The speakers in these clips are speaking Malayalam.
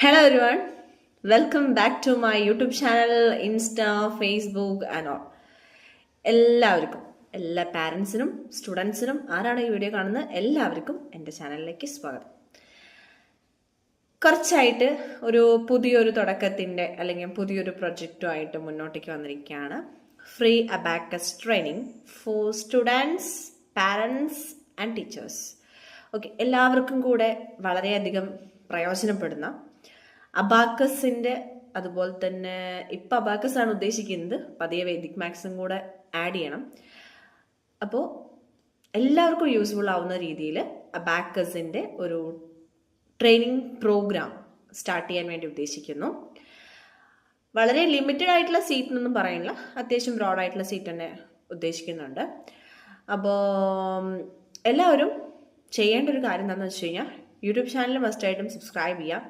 Hello everyone, welcome back to my YouTube channel, Insta, Facebook and all. എല്ലാവർക്കും എല്ലാ പാരൻസിനും സ്റ്റുഡൻസിനും ആരാണ് ഈ വീഡിയോ കാണുന്നത് എല്ലാവർക്കും എൻ്റെ ചാനലിലേക്ക് സ്വാഗതം. കുറച്ചായിട്ട് ഒരു പുതിയൊരു തുടക്കത്തിൻ്റെ അല്ലെങ്കിൽ പുതിയൊരു പ്രൊജക്റ്റുമായിട്ട് മുന്നോട്ടേക്ക് വന്നിരിക്കുകയാണ്. Free abacus training for students, parents and teachers. Okay, എല്ലാവർക്കും കൂടെ വളരെയധികം പ്രയോജനപ്പെടുന്ന അബാക്കസിൻ്റെ അതുപോലെ തന്നെ ഇപ്പം അബാക്കസ് ആണ് ഉദ്ദേശിക്കുന്നത്, പതിയെ വേദിക് മാത്സും കൂടെ ആഡ് ചെയ്യണം. അപ്പോൾ എല്ലാവർക്കും യൂസ്ഫുൾ ആവുന്ന രീതിയിൽ അബാക്കസിൻ്റെ ഒരു ട്രെയിനിങ് പ്രോഗ്രാം സ്റ്റാർട്ട് ചെയ്യാൻ വേണ്ടി ഉദ്ദേശിക്കുന്നു. വളരെ ലിമിറ്റഡ് ആയിട്ടുള്ള സീറ്റിനൊന്നും പറയുന്നില്ല, അത്യാവശ്യം ബ്രോഡായിട്ടുള്ള സീറ്റ് തന്നെ ഉദ്ദേശിക്കുന്നുണ്ട്. അപ്പോൾ എല്ലാവരും ചെയ്യേണ്ട ഒരു കാര്യം എന്താണെന്ന് വെച്ച് കഴിഞ്ഞാൽ യൂട്യൂബ് ചാനൽ മസ്റ്റായിട്ടും സബ്സ്ക്രൈബ് ചെയ്യാം,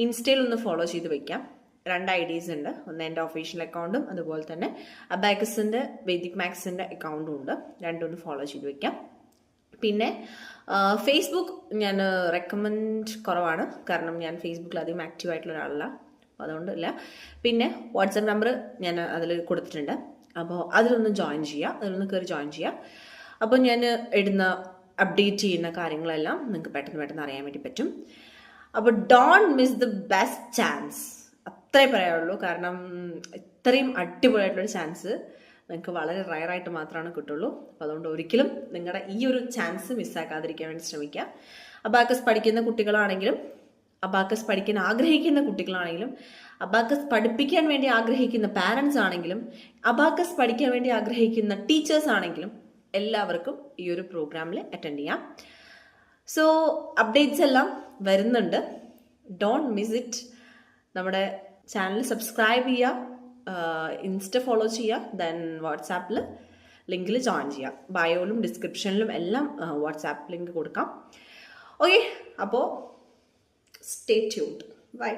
ഇൻസ്റ്റയിൽ ഒന്ന് ഫോളോ ചെയ്ത് വയ്ക്കാം. 2 IDs ഉണ്ട്, ഒന്ന് എൻ്റെ ഒഫീഷ്യൽ അക്കൗണ്ടും അതുപോലെ തന്നെ അബാക്കസിൻ്റെ വേദിക് മാത്സിൻ്റെ അക്കൗണ്ടും ഉണ്ട്. രണ്ടൊന്ന് ഫോളോ ചെയ്ത് വയ്ക്കാം. പിന്നെ ഫേസ്ബുക്ക് ഞാൻ റെക്കമെൻഡ് കുറവാണ്, കാരണം ഞാൻ ഫേസ്ബുക്കിൽ അധികം ആക്റ്റീവ് ആയിട്ടുള്ള ഒരാളല്ല, അപ്പോൾ അതുകൊണ്ടില്ല. പിന്നെ വാട്സപ്പ് നമ്പർ ഞാൻ അതിൽ കൊടുത്തിട്ടുണ്ട്, അപ്പോൾ അതിലൊന്ന് ജോയിൻ ചെയ്യുക, അതിലൊന്ന് കയറി ജോയിൻ ചെയ്യുക. അപ്പോൾ ഞാൻ ഇടുന്ന അപ്ഡേറ്റ് ചെയ്യുന്ന കാര്യങ്ങളെല്ലാം നിങ്ങൾക്ക് പെട്ടെന്ന് അറിയാൻ വേണ്ടി പറ്റും. അപ്പോൾ don't miss the best chance, അത്രേ പറയാനുള്ളൂ. കാരണം ഇത്രയും അടിപൊളിയായിട്ടുള്ളൊരു ചാൻസ് നിങ്ങൾക്ക് വളരെ റയറായിട്ട് മാത്രമാണ് കിട്ടുള്ളൂ. അപ്പോൾ അതുകൊണ്ട് ഒരിക്കലും നിങ്ങളുടെ ഈ ഒരു ചാൻസ് മിസ്സാക്കാതിരിക്കാൻ വേണ്ടി ശ്രമിക്കുക. അബാക്കസ് പഠിക്കുന്ന കുട്ടികളാണെങ്കിലും അബാക്കസ് പഠിക്കാൻ ആഗ്രഹിക്കുന്ന കുട്ടികളാണെങ്കിലും അബാക്കസ് പഠിപ്പിക്കാൻ വേണ്ടി ആഗ്രഹിക്കുന്ന പാരൻസ് ആണെങ്കിലും അബാക്കസ് പഠിക്കാൻ വേണ്ടി ആഗ്രഹിക്കുന്ന ടീച്ചേഴ്സ് ആണെങ്കിലും എല്ലാവർക്കും ഈ ഒരു പ്രോഗ്രാമിൽ അറ്റൻഡ് ചെയ്യാം. സോ അപ്ഡേറ്റ്സ് എല്ലാം വരുന്നുണ്ട്, ഡോണ്ട് മിസ് ഇറ്റ്. നമ്മുടെ ചാനൽ സബ്സ്ക്രൈബ് ചെയ്യുക, ഇൻസ്റ്റ ഫോളോ ചെയ്യുക, ദെൻ വാട്സാപ്പിൽ ലിങ്കിൽ ജോയിൻ ചെയ്യുക. ബയോയിലും ഡിസ്ക്രിപ്ഷനിലും എല്ലാം വാട്സാപ്പ് ലിങ്ക് കൊടുക്കാം. ഓക്കെ, അപ്പോൾ സ്റ്റേ ട്യൂൺഡ്. ബൈ.